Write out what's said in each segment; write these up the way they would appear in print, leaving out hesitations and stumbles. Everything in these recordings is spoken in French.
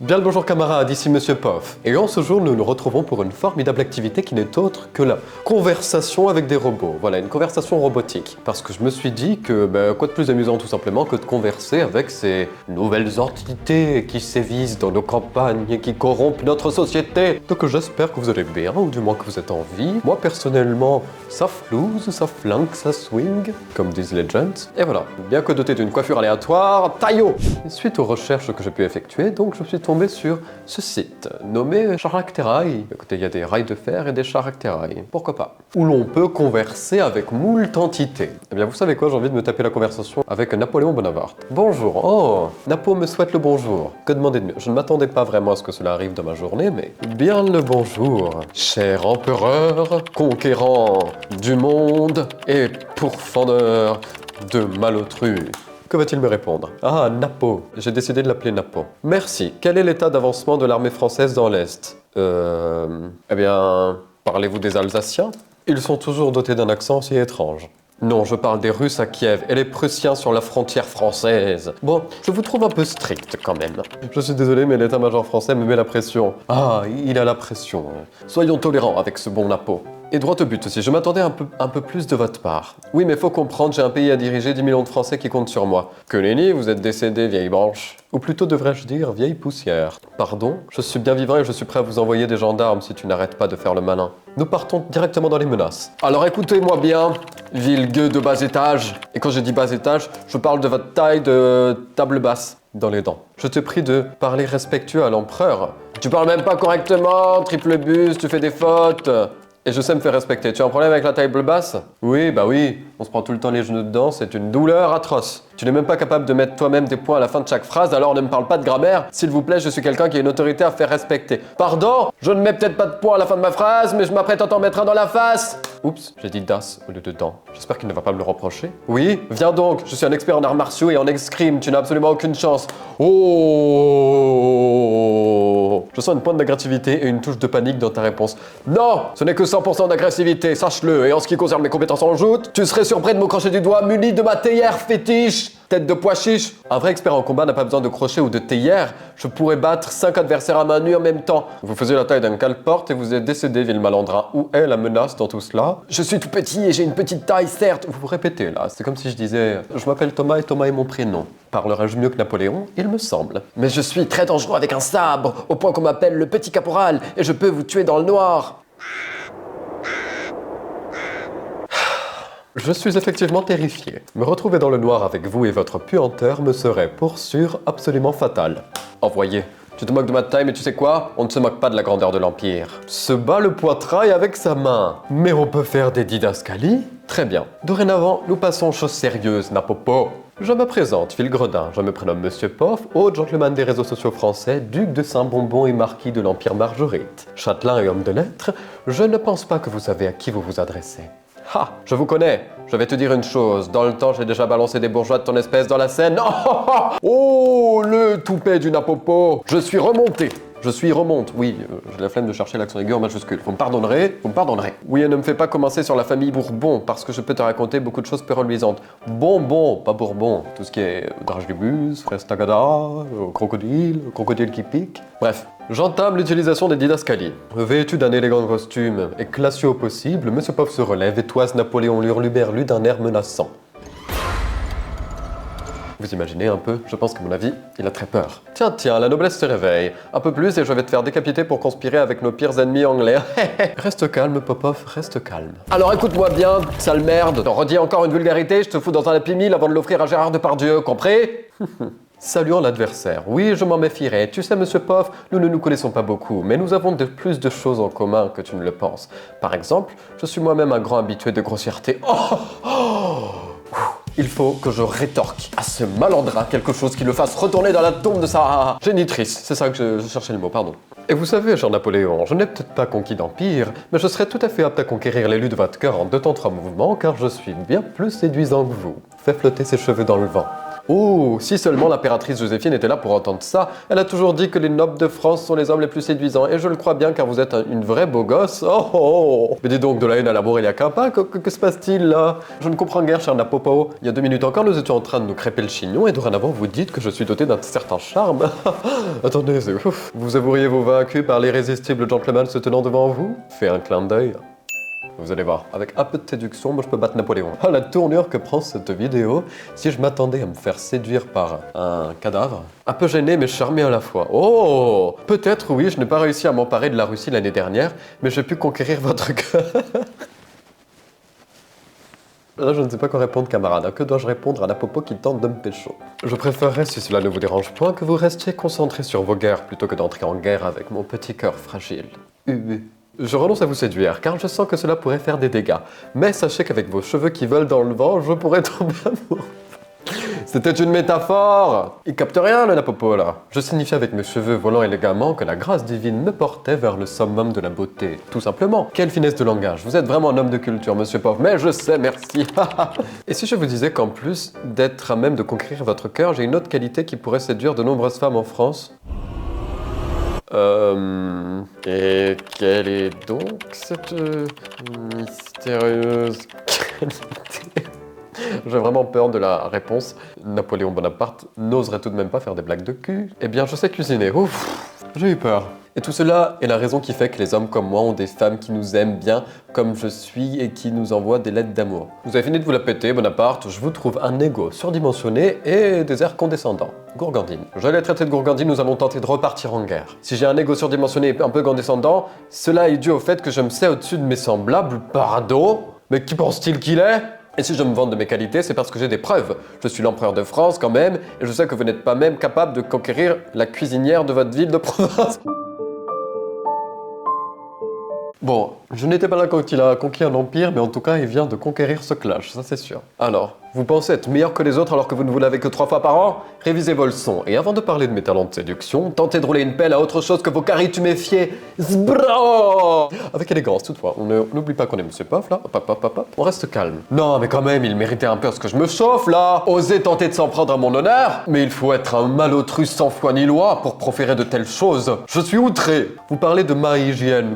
Bien le bonjour camarades, ici Monsieur Poff. Et en ce jour, nous nous retrouvons pour une formidable activité qui n'est autre que la conversation avec des robots. Voilà, une conversation robotique. Parce que je me suis dit que, quoi de plus amusant tout simplement que de converser avec ces nouvelles entités qui sévissent dans nos campagnes et qui corrompent notre société. Donc j'espère que vous allez bien, ou du moins que vous êtes en vie. Moi personnellement, ça flouze, ça flingue, ça swing, comme disent les gens. Et voilà, bien que doté d'une coiffure aléatoire, taillot. Suite aux recherches que j'ai pu effectuer, donc je suis tombé sur ce site nommé Characterail. Écoutez, il y a des rails de fer et des Characterail. Pourquoi pas? Où l'on peut converser avec moult entités. Eh bien, vous savez quoi? J'ai envie de me taper la conversation avec Napoléon Bonaparte. Bonjour. Oh, Napo me souhaite le bonjour. Que demander de mieux? Je ne m'attendais pas vraiment à ce que cela arrive dans ma journée, mais bien le bonjour. Cher empereur, conquérant du monde et pourfendeur de malotru. Que va-t-il me répondre? Ah, Napo. J'ai décidé de l'appeler Napo. Merci. Quel est l'état d'avancement de l'armée française dans l'Est? Eh bien, parlez-vous des Alsaciens? Ils sont toujours dotés d'un accent si étrange. Non, je parle des Russes à Kiev et les Prussiens sur la frontière française. Bon, je vous trouve un peu strict quand même. Je suis désolé, mais l'état-major français me met la pression. Ah, il a la pression. Soyons tolérants avec ce bon Napo. Et droit au but aussi, je m'attendais un peu plus de votre part. Oui, mais faut comprendre, j'ai un pays à diriger, 10 millions de Français qui comptent sur moi. Que nenni, vous êtes décédé, vieille branche. Ou plutôt devrais-je dire, vieille poussière. Pardon, je suis bien vivant et je suis prêt à vous envoyer des gendarmes si tu n'arrêtes pas de faire le malin. Nous partons directement dans les menaces. Alors écoutez-moi bien, ville gueux de bas étage. Et quand je dis bas étage, je parle de votre taille de table basse dans les dents. Je te prie de parler respectueux à l'empereur. Tu parles même pas correctement, triple bus, tu fais des fautes. Et je sais me faire respecter. Tu as un problème avec la table basse? Oui, bah oui. On se prend tout le temps les genoux dedans, c'est une douleur atroce. Tu n'es même pas capable de mettre toi-même des points à la fin de chaque phrase, alors ne me parle pas de grammaire. S'il vous plaît, je suis quelqu'un qui a une autorité à faire respecter. Pardon? Je ne mets peut-être pas de points à la fin de ma phrase, mais je m'apprête à t'en mettre un dans la face. Oups, j'ai dit das au lieu de dents. J'espère qu'il ne va pas me le reprocher. Oui, viens donc. Je suis un expert en arts martiaux et en escrime. Tu n'as absolument aucune chance. Oh! Je sens une pointe d'agressivité et une touche de panique dans ta réponse. Non, ce n'est que 100% d'agressivité, sache-le. Et en ce qui concerne mes compétences en joute, tu serais surpris de me crocher du doigt muni de ma théière fétiche. Tête de pois chiche. Un vrai expert en combat n'a pas besoin de crochet ou de théière. Je pourrais battre 5 adversaires à main nue en même temps. Vous faisiez la taille d'un cale-porte et vous êtes décédé, ville malandrin. Où est la menace dans tout cela? Je suis tout petit et j'ai une petite taille, certes. Vous vous répétez là, c'est comme si je disais « Je m'appelle Thomas et Thomas est mon prénom ». Parlerais-je mieux que Napoléon? Il me semble. Mais je suis très dangereux avec un sabre, au point qu'on m'appelle le petit caporal, et je peux vous tuer dans le noir. Je suis effectivement terrifié. Me retrouver dans le noir avec vous et votre puanteur me serait pour sûr absolument fatal. Envoyé. Tu te moques de ma taille, mais tu sais quoi? On ne se moque pas de la grandeur de l'Empire. Se bat le poitrail avec sa main. Mais on peut faire des didascalies? Très bien. Dorénavant, nous passons aux choses sérieuses, Napopo. Je me présente, Villegredin. Je me prénomme Monsieur Poff, haut gentleman des réseaux sociaux français, duc de Saint-Bonbon et marquis de l'Empire Marguerite. Châtelain et homme de lettres, je ne pense pas que vous savez à qui vous vous adressez. Ha! Je vous connais. Je vais te dire une chose. Dans le temps, j'ai déjà balancé des bourgeois de ton espèce dans la Seine. Oh, le toupet du Napopo. Je suis remonté. Je suis remonte. Oui, j'ai la flemme de chercher l'accent aigu en majuscule. Vous me pardonnerez? Vous me pardonnerez. Oui, et ne me fais pas commencer sur la famille Bourbon, parce que je peux te raconter beaucoup de choses peu reluisantes. Bonbon, pas Bourbon. Tout ce qui est dragibus, fraise tagada, crocodile qui pique. Bref. J'entame l'utilisation des didascalies. Vêtu d'un élégant costume et classieux au possible, Monsieur Poff se relève et toise Napoléon l'hurluberlu d'un air menaçant. Vous imaginez un peu? Je pense qu'à mon avis, il a très peur. Tiens, la noblesse se réveille. Un peu plus et je vais te faire décapiter pour conspirer avec nos pires ennemis anglais. Reste calme, Popoff, reste calme. Alors écoute-moi bien, sale merde. T'en redis encore une vulgarité, je te fous dans un Happy Meal avant de l'offrir à Gérard Depardieu, compris? Saluons l'adversaire. Oui, je m'en méfierais. Tu sais, Monsieur Poff, nous ne nous connaissons pas beaucoup, mais nous avons plus de choses en commun que tu ne le penses. Par exemple, je suis moi-même un grand habitué de grossièreté. Il faut que je rétorque à ce malandrin quelque chose qui le fasse retourner dans la tombe de sa génitrice. C'est ça que je cherchais le mot, pardon. Et vous savez, cher Napoléon, je n'ai peut-être pas conquis d'empire, mais je serais tout à fait apte à conquérir l'élu de votre cœur en 2 temps 3 mouvements, car je suis bien plus séduisant que vous. Fais flotter ses cheveux dans le vent. Oh, si seulement l'impératrice Joséphine était là pour entendre ça. Elle a toujours dit que les nobles de France sont les hommes les plus séduisants. Et je le crois bien car vous êtes une vraie beau gosse. Oh, oh, oh. Mais dis donc, de la haine à l'amour, il y a qu'un pas. Que se passe-t-il là? Je ne comprends guère, cher Napopo. Il y a 2 minutes encore, nous étions en train de nous crêper le chignon et dorénavant, vous dites que je suis doté d'un certain charme. Attendez, c'est ouf. Vous avoueriez-vous vaincu par l'irrésistible gentleman se tenant devant vous? Fais un clin d'œil. Vous allez voir, avec un peu de séduction, moi je peux battre Napoléon. Ah, la tournure que prend cette vidéo, si je m'attendais à me faire séduire par un cadavre, un peu gêné mais charmé à la fois. Oh, peut-être oui, je n'ai pas réussi à m'emparer de la Russie l'année dernière, mais j'ai pu conquérir votre cœur. Là, je ne sais pas quoi répondre, camarade. Que dois-je répondre à Napopo qui tente de me pécho? Je préférerais, si cela ne vous dérange point, que vous restiez concentré sur vos guerres plutôt que d'entrer en guerre avec mon petit cœur fragile. Je renonce à vous séduire, car je sens que cela pourrait faire des dégâts. Mais sachez qu'avec vos cheveux qui volent dans le vent, je pourrais tomber amoureux. C'était une métaphore! Il capte rien, le Napopo, là. Je signifiais avec mes cheveux volant élégamment que la grâce divine me portait vers le summum de la beauté. Tout simplement. Quelle finesse de langage. Vous êtes vraiment un homme de culture, monsieur Pov. Mais je sais, merci. Et si je vous disais qu'en plus d'être à même de conquérir votre cœur, j'ai une autre qualité qui pourrait séduire de nombreuses femmes en France? Et quelle est donc cette mystérieuse qualité? J'ai vraiment peur de la réponse. Napoléon Bonaparte n'oserait tout de même pas faire des blagues de cul. Eh bien, je sais cuisiner. Ouf, j'ai eu peur. Et tout cela est la raison qui fait que les hommes comme moi ont des femmes qui nous aiment bien comme je suis et qui nous envoient des lettres d'amour. Vous avez fini de vous la péter, Bonaparte, je vous trouve un ego surdimensionné et des airs condescendants. Gourgandine. Je l'ai traité de gourgandine, nous allons tenter de repartir en guerre. Si j'ai un ego surdimensionné et un peu condescendant, cela est dû au fait que je me sais au-dessus de mes semblables. Pardon? Mais qui pense-t-il qu'il est? Et si je me vante de mes qualités, c'est parce que j'ai des preuves. Je suis l'empereur de France quand même, et je sais que vous n'êtes pas même capable de conquérir la cuisinière de votre ville de province. Bon, je n'étais pas là quand il a conquis un empire, mais en tout cas, il vient de conquérir ce clash, ça c'est sûr. Alors, vous pensez être meilleur que les autres alors que vous ne vous lavez que 3 fois par an? Révisez vos leçons, et avant de parler de mes talents de séduction, tentez de rouler une pelle à autre chose que vos caries tuméfiés. Zbro! Avec élégance, toutefois. On n'oublie pas qu'on est Monsieur Poff, là. Hop, hop, hop, hop. On reste calme. Non, mais quand même, il méritait un peu ce que je me chauffe, là. Osez tenter de s'en prendre à mon honneur. Mais il faut être un malotru sans foi ni loi pour proférer de telles choses. Je suis outré. Vous parlez de ma hygiène.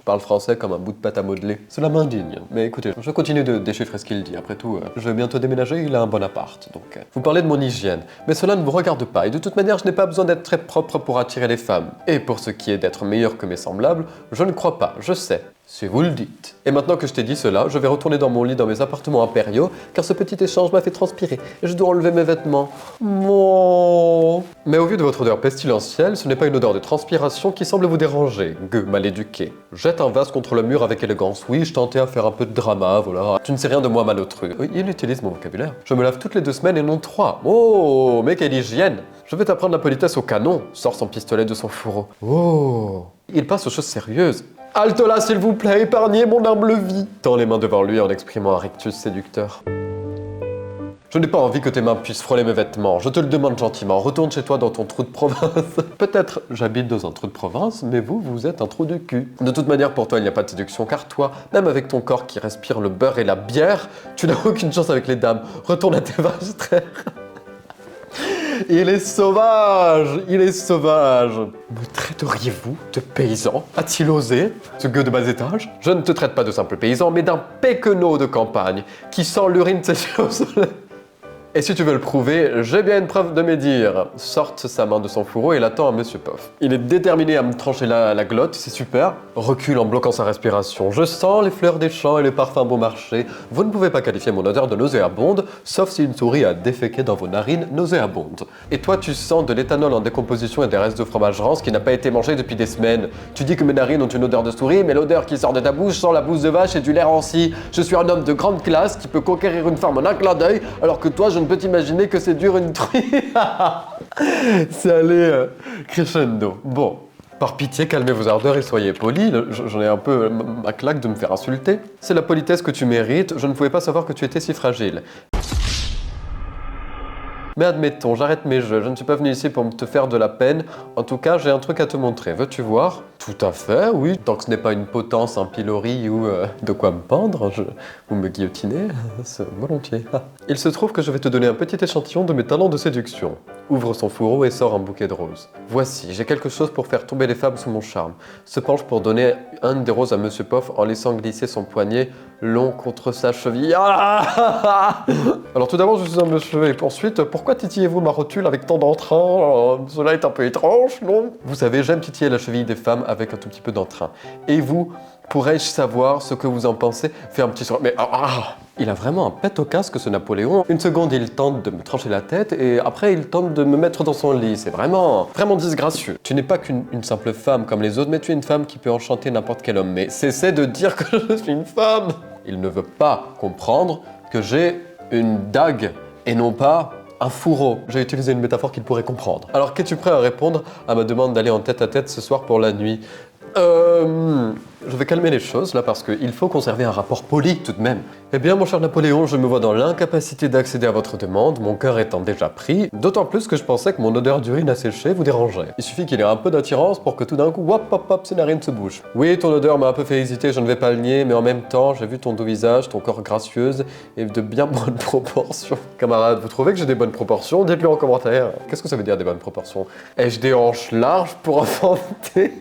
Parle français comme un bout de pâte à modeler. Cela m'indigne. Mais écoutez, je continue de déchiffrer ce qu'il dit. Après tout, je vais bientôt déménager, il a un bon appart, donc... Vous parlez de mon hygiène, mais cela ne vous regarde pas, et de toute manière, je n'ai pas besoin d'être très propre pour attirer les femmes. Et pour ce qui est d'être meilleur que mes semblables, je ne crois pas, je sais. Si vous le dites. Et maintenant que je t'ai dit cela, je vais retourner dans mon lit dans mes appartements impériaux, car ce petit échange m'a fait transpirer, et je dois enlever mes vêtements. Mon... Mais au vu de votre odeur pestilentielle, ce n'est pas une odeur de transpiration qui semble vous déranger, gueux mal éduqué. Jette un vase contre le mur avec élégance. Oui, je tentais à faire un peu de drama, voilà. Tu ne sais rien de moi, malotru. Oui, il utilise mon vocabulaire. Je me lave toutes les 2 semaines et non 3. Oh, mais quelle hygiène! Je vais t'apprendre la politesse au canon, sort son pistolet de son fourreau. Oh, il passe aux choses sérieuses. Halte là, s'il vous plaît, épargnez mon humble vie. Tends les mains devant lui en exprimant un rictus séducteur. Je n'ai pas envie que tes mains puissent frôler mes vêtements. Je te le demande gentiment. Retourne chez toi dans ton trou de province. Peut-être j'habite dans un trou de province, mais vous êtes un trou de cul. De toute manière, pour toi, il n'y a pas de séduction, car toi, même avec ton corps qui respire le beurre et la bière, tu n'as aucune chance avec les dames. Retourne à tes vaches traires. Il est sauvage! Il est sauvage! Me traiteriez-vous de paysan? A-t-il osé? Ce gueux de bas étage? Je ne te traite pas de simple paysan, mais d'un péquenot de campagne qui sent l'urine séchée au soleil. Et si tu veux le prouver, j'ai bien une preuve de mes dires. Sorte sa main de son fourreau et l'attend à Monsieur Poff. Il est déterminé à me trancher la glotte, c'est super. Recule en bloquant sa respiration. Je sens les fleurs des champs et les parfums bon marché. Vous ne pouvez pas qualifier mon odeur de nauséabonde, sauf si une souris a déféqué dans vos narines nauséabondes. Et toi, tu sens de l'éthanol en décomposition et des restes de fromage rance qui n'a pas été mangé depuis des semaines. Tu dis que mes narines ont une odeur de souris, mais l'odeur qui sort de ta bouche sent la bouse de vache et du lait ranci. Je suis un homme de grande classe qui peut conquérir une femme en un clin d'œil, alors que toi, je ne peux t'imaginer que c'est dur une truie. C'est allé crescendo. Bon, par pitié, calmez vos ardeurs et soyez polis. J'en ai un peu ma claque de me faire insulter. C'est la politesse que tu mérites. Je ne pouvais pas savoir que tu étais si fragile. Mais admettons, j'arrête mes jeux, je ne suis pas venu ici pour te faire de la peine. En tout cas, j'ai un truc à te montrer, veux-tu voir? Tout à fait, oui. Tant que ce n'est pas une potence, un pilori ou de quoi me pendre, ou me guillotiner, c'est volontiers. Il se trouve que je vais te donner un petit échantillon de mes talents de séduction. Ouvre son fourreau et sort un bouquet de roses. Voici, j'ai quelque chose pour faire tomber les femmes sous mon charme. Se penche pour donner une des roses à Monsieur Poff en laissant glisser son poignet long contre sa cheville. Ah Alors tout d'abord, je suis un monsieur, et ensuite, pourquoi titillez-vous ma rotule avec tant d'entrain? Cela est un peu étrange, non? Vous savez, j'aime titiller la cheville des femmes avec un tout petit peu d'entrain. Et vous, pourrais-je savoir ce que vous en pensez? Fais un petit sourire. Mais il a vraiment un pet au casque, ce Napoléon. Une seconde, il tente de me trancher la tête, et après, il tente de me mettre dans son lit. C'est vraiment disgracieux. Tu n'es pas qu'une simple femme comme les autres, mais tu es une femme qui peut enchanter n'importe quel homme. Mais cessez de dire que je suis une femme. Il ne veut pas comprendre que j'ai une dague et non pas un fourreau. J'ai utilisé une métaphore qu'il pourrait comprendre. Alors, qu'es-tu prêt à répondre à ma demande d'aller en tête-à-tête ce soir pour la nuit? Je vais calmer les choses là parce qu'il faut conserver un rapport poli tout de même. Eh bien mon cher Napoléon, je me vois dans l'incapacité d'accéder à votre demande, mon cœur étant déjà pris, d'autant plus que je pensais que mon odeur d'urine asséchée vous dérangerait. Il suffit qu'il y ait un peu d'attirance pour que tout d'un coup, hop hop hop, ses narines se bougent. Oui, ton odeur m'a un peu fait hésiter, je ne vais pas le nier, mais en même temps, j'ai vu ton doux visage, ton corps gracieuse et de bien bonnes proportions. Camarade, vous trouvez que j'ai des bonnes proportions? Dites-le en commentaire. Qu'est-ce que ça veut dire des bonnes proportions? Ai-je des hanches larges pour enfanter?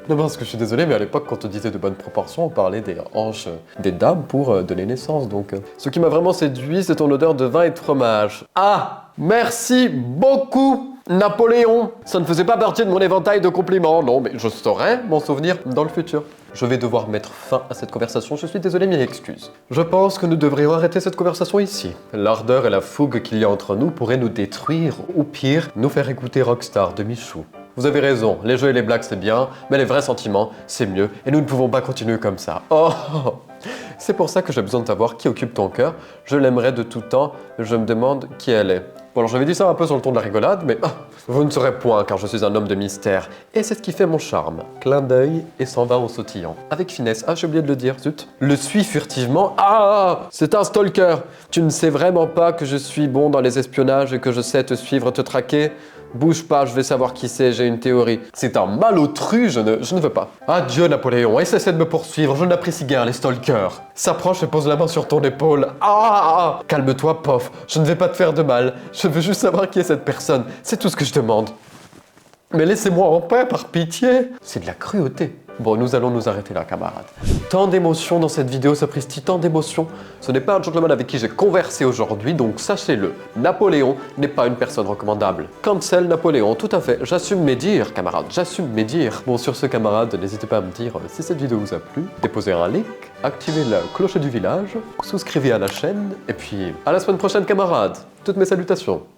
Non, parce que je suis désolé, mais à l'époque, quand on disait de bonnes proportions, on parlait des hanches des dames pour donner naissance, donc... Ce qui m'a vraiment séduit, c'est ton odeur de vin et de fromage. Ah! Merci beaucoup, Napoléon! Ça ne faisait pas partie de mon éventail de compliments, non, mais je saurais m'en souvenir dans le futur. Je vais devoir mettre fin à cette conversation, je suis désolé, mes excuses. Je pense que nous devrions arrêter cette conversation ici. L'ardeur et la fougue qu'il y a entre nous pourraient nous détruire, ou pire, nous faire écouter Rockstar de Michou. Vous avez raison, les jeux et les blagues c'est bien, mais les vrais sentiments, c'est mieux, et nous ne pouvons pas continuer comme ça. Oh! C'est pour ça que j'ai besoin de savoir qui occupe ton cœur. Je l'aimerais de tout temps, je me demande qui elle est. Bon alors j'avais dit ça un peu sur le ton de la rigolade, mais vous ne saurez point car je suis un homme de mystère. Et c'est ce qui fait mon charme. Clin d'œil et s'en va au sautillant. Avec finesse. Ah j'ai oublié de le dire, zut. Le suis furtivement. Ah! C'est un stalker! Tu ne sais vraiment pas que je suis bon dans les espionnages et que je sais te suivre, te traquer? Bouge pas, je vais savoir qui c'est, j'ai une théorie. C'est un malotru, je ne veux pas. Adieu Napoléon, et cessez de me poursuivre, je n'apprécie guère les stalkers. S'approche et pose la main sur ton épaule. Ah! Calme-toi, Poff, je ne vais pas te faire de mal. Je veux juste savoir qui est cette personne, c'est tout ce que je demande. Mais laissez-moi en paix, par pitié. C'est de la cruauté. Bon, nous allons nous arrêter là, camarades. Tant d'émotions dans cette vidéo, sapristi, tant d'émotions. Ce n'est pas un gentleman avec qui j'ai conversé aujourd'hui, donc sachez-le, Napoléon n'est pas une personne recommandable. Cancel Napoléon, tout à fait. J'assume mes dires, camarades, j'assume mes dires. Bon, sur ce, camarades, n'hésitez pas à me dire si cette vidéo vous a plu, déposez un like, activez la cloche du village, souscrivez à la chaîne, et puis à la semaine prochaine, camarades. Toutes mes salutations.